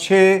6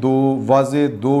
2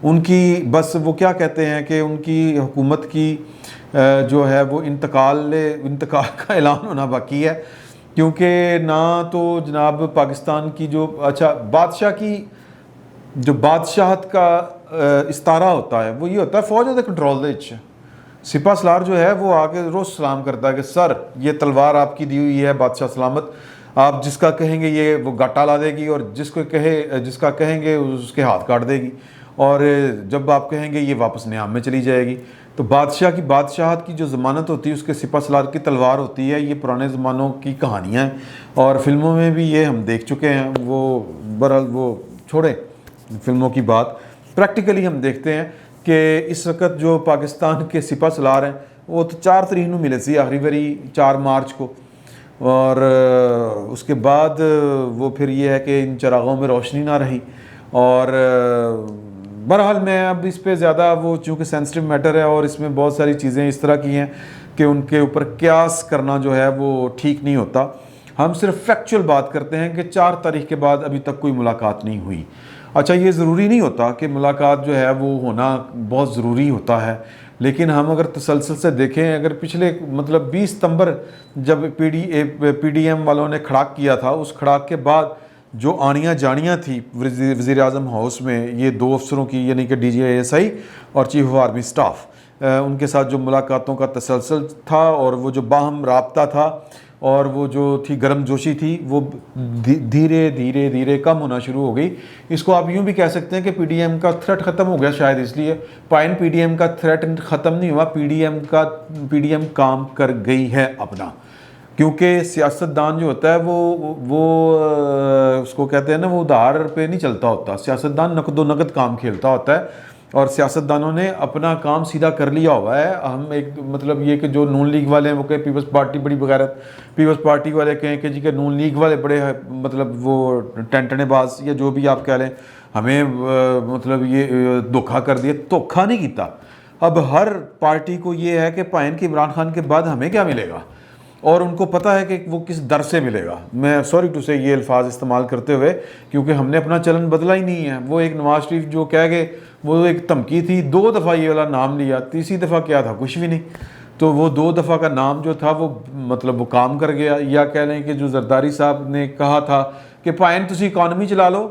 ان کی بس وہ کیا کہتے ہیں کہ ان کی حکومت کی جو ہے وہ انتقال کا اعلان ہونا باقی ہے، کیونکہ نہ تو جناب پاکستان کی جو بادشاہ کی جو بادشاہت کا استارہ ہوتا ہے وہ یہ ہوتا ہے فوج دے کنٹرول دے وچ، سپاہ سالار جو ہے وہ آ کے روز سلام کرتا ہے کہ سر یہ تلوار آپ کی دی ہوئی ہے بادشاہ سلامت، آپ جس کا کہیں گے یہ وہ گاٹا لا دے گی، اور جس کا کہیں گے اس کے ہاتھ کاٹ دے گی، اور جب آپ کہیں گے یہ واپس نیام میں چلی جائے گی۔ تو بادشاہ کی بادشاہت کی جو ضمانت ہوتی ہے اس کے سپاہ سالار کی تلوار ہوتی ہے۔ یہ پرانے زمانوں کی کہانیاں ہیں اور فلموں میں بھی یہ ہم دیکھ چکے ہیں۔ وہ برحال وہ چھوڑیں فلموں کی بات، پریکٹیکلی ہم دیکھتے ہیں کہ اس وقت جو پاکستان کے سپاہ سالار ہیں وہ تو 4 تاریخ کو ملے سی آخری باری 4 مارچ کو، اور اس کے بعد وہ پھر یہ ہے کہ ان چراغوں میں روشنی نہ رہی۔ اور بہرحال میں اب اس پہ زیادہ وہ چونکہ سینسٹیو میٹر ہے اور اس میں بہت ساری چیزیں اس طرح کی ہیں کہ ان کے اوپر قیاس کرنا جو ہے وہ ٹھیک نہیں ہوتا۔ ہم صرف فیکچول بات کرتے ہیں کہ 4 تاریخ کے بعد ابھی تک کوئی ملاقات نہیں ہوئی۔ اچھا یہ ضروری نہیں ہوتا کہ ملاقات جو ہے وہ ہونا بہت ضروری ہوتا ہے، لیکن ہم اگر تسلسل سے دیکھیں، اگر پچھلے 20 ستمبر جب پی ڈی ایم والوں نے کھڑاک کیا تھا، اس کھڑاک کے بعد جو آنیاں جانیاں تھی وزیر اعظم ہاؤس میں یہ 2 افسروں کی، یعنی کہ D G I S I اور چیف آف آرمی سٹاف، ان کے ساتھ جو ملاقاتوں کا تسلسل تھا اور وہ جو باہم رابطہ تھا اور وہ جو تھی گرم جوشی تھی، وہ دھیرے دھیرے دھیرے کم ہونا شروع ہو گئی۔ اس کو آپ یوں بھی کہہ سکتے ہیں کہ پی ڈی ایم کا تھریٹ ختم ہو گیا، شاید اس لیے پائن پی ڈی ایم کا تھریٹ ختم نہیں ہوا، پی ڈی ایم کام کر گئی ہے اپنا، کیونکہ سیاستدان جو ہوتا ہے وہ اس کو کہتے ہیں نا، وہ ادھار پہ نہیں چلتا ہوتا، سیاستدان نقد و نقد کام کھیلتا ہوتا ہے، اور سیاستدانوں نے اپنا کام سیدھا کر لیا ہوا ہے۔ ہم ایک مطلب یہ کہ جو نون لیگ والے ہیں وہ کہیں پیپلز پارٹی بڑی بغیرت، پیپلز پارٹی والے کہیں کہ جی کہ نون لیگ والے بڑے مطلب وہ ٹینٹنے باز، یا جو بھی آپ کہہ لیں، ہمیں مطلب یہ دھوکھا کر دیا۔ دھوکھا نہیں کیتا، اب ہر پارٹی کو یہ ہے کہ پائن کے عمران خان کے بعد ہمیں کیا ملے گا، اور ان کو پتہ ہے کہ وہ کس در سے ملے گا۔ میں سوری ٹو سے یہ الفاظ استعمال کرتے ہوئے، کیونکہ ہم نے اپنا چلن بدلا ہی نہیں ہے۔ وہ ایک نواز شریف جو کہہ گئے، وہ ایک دھمکی تھی، 2 دفعہ یہ والا نام لیا، تیسری دفعہ کیا تھا، کچھ بھی نہیں، تو وہ 2 دفعہ کا نام جو تھا وہ مطلب وہ کام کر گیا۔ یا کہہ لیں کہ جو زرداری صاحب نے کہا تھا کہ پائن تسی اکانومی چلا لو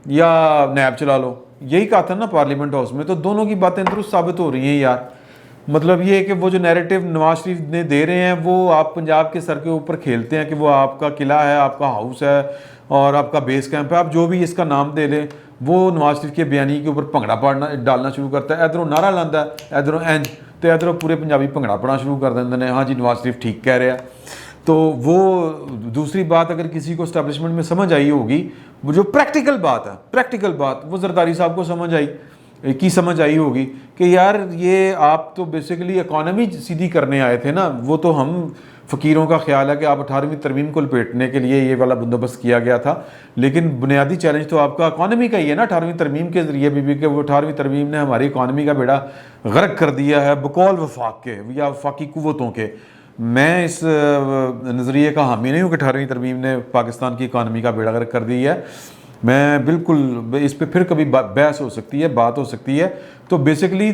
یا نیب چلا لو، یہی کہا تھا نا پارلیمنٹ ہاؤس میں، تو دونوں کی باتیں درست ثابت ہو رہی ہیں یار۔ مطلب یہ ہے کہ وہ جو نیریٹو نواز شریف نے دے رہے ہیں وہ آپ پنجاب کے سر کے اوپر کھیلتے ہیں کہ وہ آپ کا قلعہ ہے، آپ کا ہاؤس ہے اور آپ کا بیس کیمپ ہے، آپ جو بھی اس کا نام دے لیں، وہ نواز شریف کے بیانی کے اوپر بھنگڑا ڈالنا شروع کرتا ہے، ادھروں نعرہ لاندہ ہے، ادھروں اینج، تو ادھروں پورے پنجابی بھنگڑا پڑنا شروع کر دیندے ہیں، ہاں جی نواز شریف ٹھیک کہہ رہے ہیں۔ تو وہ دوسری بات اگر کسی کو اسٹیبلشمنٹ میں سمجھ آئی ہوگی، وہ جو پریکٹیکل بات ہے، پریکٹیکل بات وہ زرداری صاحب کو سمجھ آئی ہوگی کہ یار یہ آپ تو بیسیکلی اکانومی سیدھی کرنے آئے تھے نا، وہ تو ہم فقیروں کا خیال ہے کہ آپ 18ویں ترمیم کو لپیٹنے کے لیے یہ والا بندوبست کیا گیا تھا، لیکن بنیادی چیلنج تو آپ کا اکانومی کا ہی ہے نا، 18ویں ترمیم کے ذریعے بھی کہ وہ 18ویں ترمیم نے ہماری اکانومی کا بیڑا غرق کر دیا ہے بقول وفاق کے یا وفاقی قوتوں کے۔ میں اس نظریے کا حامی نہیں ہوں کہ 18ویں ترمیم نے پاکستان کی اکانومی کا بیڑا غرق کر دی ہے، میں بالکل اس پہ پھر کبھی بحث ہو سکتی ہے، بات ہو سکتی ہے۔ تو بیسیکلی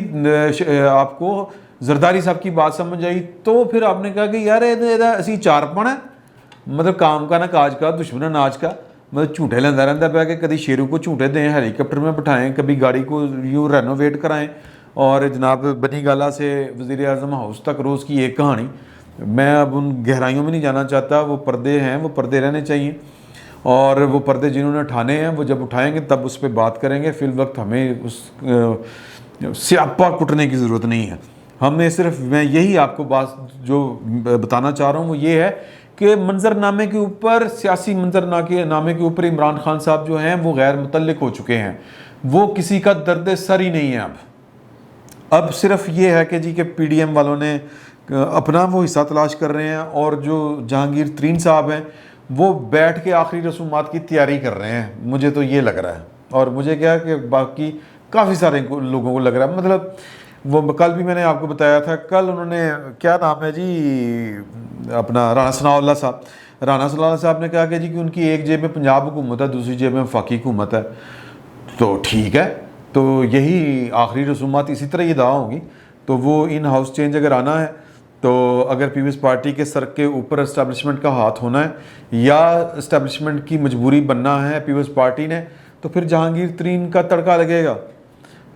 آپ کو زرداری صاحب کی بات سمجھ آئی تو پھر آپ نے کہا کہ یار اسی 4 پن ہے، مطلب کام کا نہ کاج کا، دشمن ناج کا، مطلب جھوٹے لینا رہتا پہ کہ کبھی شیروں کو جھوٹے دیں، ہیلی کاپٹر میں بٹھائیں، کبھی گاڑی کو یوں رینوویٹ کرائیں، اور جناب بنی گالہ سے وزیر اعظم ہاؤس تک روز کی ایک کہانی۔ میں اب ان گہرائیوں میں نہیں جانا چاہتا، وہ پردے ہیں، وہ پردے رہنے چاہیے، اور وہ پردے جنہوں نے اٹھانے ہیں وہ جب اٹھائیں گے تب اس پہ بات کریں گے، فی الوقت ہمیں اس سیاپا کٹنے کی ضرورت نہیں ہے۔ ہمیں صرف میں یہی آپ کو بات جو بتانا چاہ رہا ہوں وہ یہ ہے کہ منظرنامے کے اوپر، سیاسی منظرنامے کے اوپر عمران خان صاحب جو ہیں وہ غیر متعلق ہو چکے ہیں، وہ کسی کا درد سر ہی نہیں ہے۔ اب صرف یہ ہے کہ جی کہ پی ڈی ایم والوں نے اپنا وہ حصہ تلاش کر رہے ہیں، اور جو جہانگیر ترین صاحب ہیں وہ بیٹھ کے آخری رسومات کی تیاری کر رہے ہیں، مجھے تو یہ لگ رہا ہے، اور مجھے کیا کہ باقی کافی سارے لوگوں کو لگ رہا ہے۔ مطلب وہ کل بھی میں نے آپ کو بتایا تھا، کل انہوں نے کیا نام ہے جی اپنا رانا ثناء اللہ صاحب نے کہا کہ جی کہ ان کی ایک جیب میں پنجاب حکومت ہے، دوسری جیب میں وفاقی حکومت ہے، تو ٹھیک ہے، تو یہی آخری رسومات اسی طرح یہ دعا ہوں گی. تو وہ ان ہاؤس چینج اگر آنا ہے تو اگر پیپلز پارٹی کے سر کے اوپر اسٹیبلشمنٹ کا ہاتھ ہونا ہے یا اسٹیبلشمنٹ کی مجبوری بننا ہے پیپلز پارٹی نے, تو پھر جہانگیر ترین کا تڑکا لگے گا,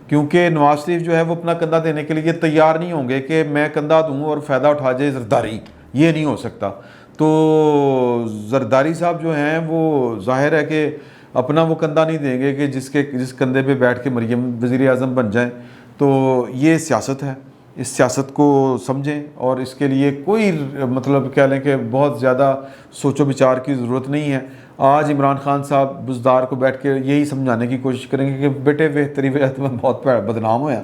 کیونکہ نواز شریف جو ہے وہ اپنا کندھا دینے کے لیے تیار نہیں ہوں گے کہ میں کندھا دوں اور فائدہ اٹھا جائے زرداری. یہ نہیں ہو سکتا. تو زرداری صاحب جو ہیں وہ ظاہر ہے کہ اپنا وہ کندھا نہیں دیں گے کہ جس کندھے پہ بیٹھ کے مریم وزیر اعظم بن جائیں. تو یہ سیاست ہے, اس سیاست کو سمجھیں اور اس کے لیے کوئی مطلب کہہ لیں کہ بہت زیادہ سوچ و بچار کی ضرورت نہیں ہے. آج عمران خان صاحب بزدار کو بیٹھ کے یہی سمجھانے کی کوشش کریں گے کہ بیٹے تیری وجہ سے میں بہت بدنام ہویا,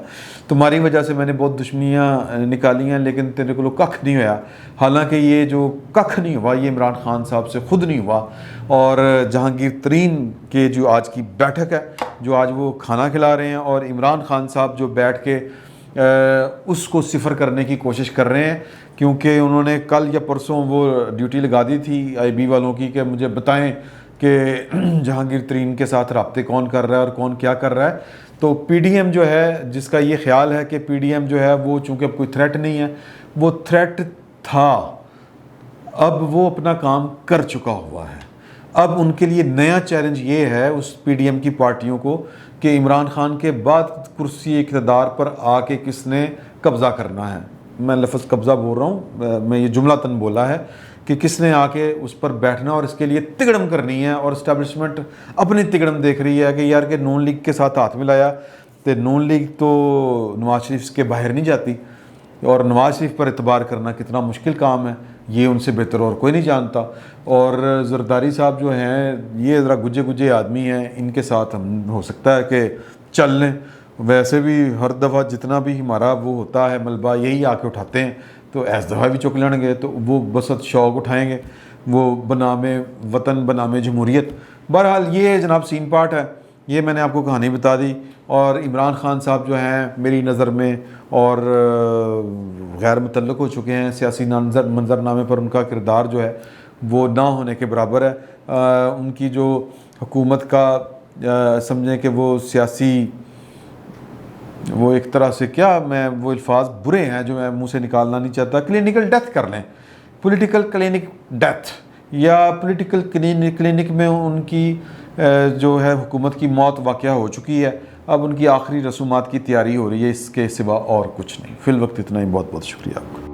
تمہاری وجہ سے میں نے بہت دشمنیاں نکالی ہیں, لیکن تیرے کو ککھ نہیں ہویا. حالانکہ یہ جو ککھ نہیں ہوا یہ عمران خان صاحب سے خود نہیں ہوا. اور جہانگیر ترین کے جو آج کی بیٹھک ہے, جو آج وہ کھانا کھلا رہے ہیں, اور عمران خان صاحب جو بیٹھ کے اس کو صفر کرنے کی کوشش کر رہے ہیں, کیونکہ انہوں نے کل یا پرسوں وہ ڈیوٹی لگا دی تھی آئی بی والوں کی کہ مجھے بتائیں کہ جہانگیر ترین کے ساتھ رابطے کون کر رہا ہے اور کون کیا کر رہا ہے. تو پی ڈی ایم جو ہے, جس کا یہ خیال ہے کہ پی ڈی ایم جو ہے وہ چونکہ اب کوئی تھریٹ نہیں ہے, وہ تھریٹ تھا, اب وہ اپنا کام کر چکا ہوا ہے. اب ان کے لیے نیا چیلنج یہ ہے اس پی ڈی ایم کی پارٹیوں کو کہ عمران خان کے بعد کرسی اقتدار پر آ کے کس نے قبضہ کرنا ہے. میں لفظ قبضہ بول رہا ہوں, میں یہ جملہ تن بولا ہے کہ کس نے آ کے اس پر بیٹھنا اور اس کے لیے تگڑم کرنی ہے. اور اسٹیبلشمنٹ اپنی تگڑم دیکھ رہی ہے کہ یار کہ نون لیگ کے ساتھ ہاتھ ملایا تو نون لیگ تو نواز شریف کے باہر نہیں جاتی, اور نواز شریف پر اعتبار کرنا کتنا مشکل کام ہے یہ ان سے بہتر اور کوئی نہیں جانتا. اور زرداری صاحب جو ہیں یہ ذرا گجے آدمی ہیں, ان کے ساتھ ہم ہو سکتا ہے کہ چل لیں. ویسے بھی ہر دفعہ جتنا بھی ہمارا وہ ہوتا ہے ملبہ یہی آ کے اٹھاتے ہیں, تو ایس دفعہ بھی چک لڑیں گے تو وہ بسط شوق اٹھائیں گے, وہ بنام وطن بنام جمہوریت. بہرحال یہ جناب سین پارٹ ہے, یہ میں نے آپ کو کہانی بتا دی. اور عمران خان صاحب جو ہیں میری نظر میں اور غیر متعلق ہو چکے ہیں, سیاسی منظرنامے پر ان کا کردار جو ہے وہ نہ ہونے کے برابر ہے. ان کی جو حکومت کا سمجھیں کہ وہ سیاسی وہ ایک طرح سے کیا, میں وہ الفاظ برے ہیں جو میں منہ سے نکالنا نہیں چاہتا, کلینکل ڈیتھ کر لیں, پولیٹیکل کلینک ڈیتھ, یا پولیٹیکل کلینک میں ان کی جو ہے حکومت کی موت واقعہ ہو چکی ہے. اب ان کی آخری رسومات کی تیاری ہو رہی ہے, اس کے سوا اور کچھ نہیں. فی الوقت اتنا ہی. بہت بہت شکریہ آپ کا.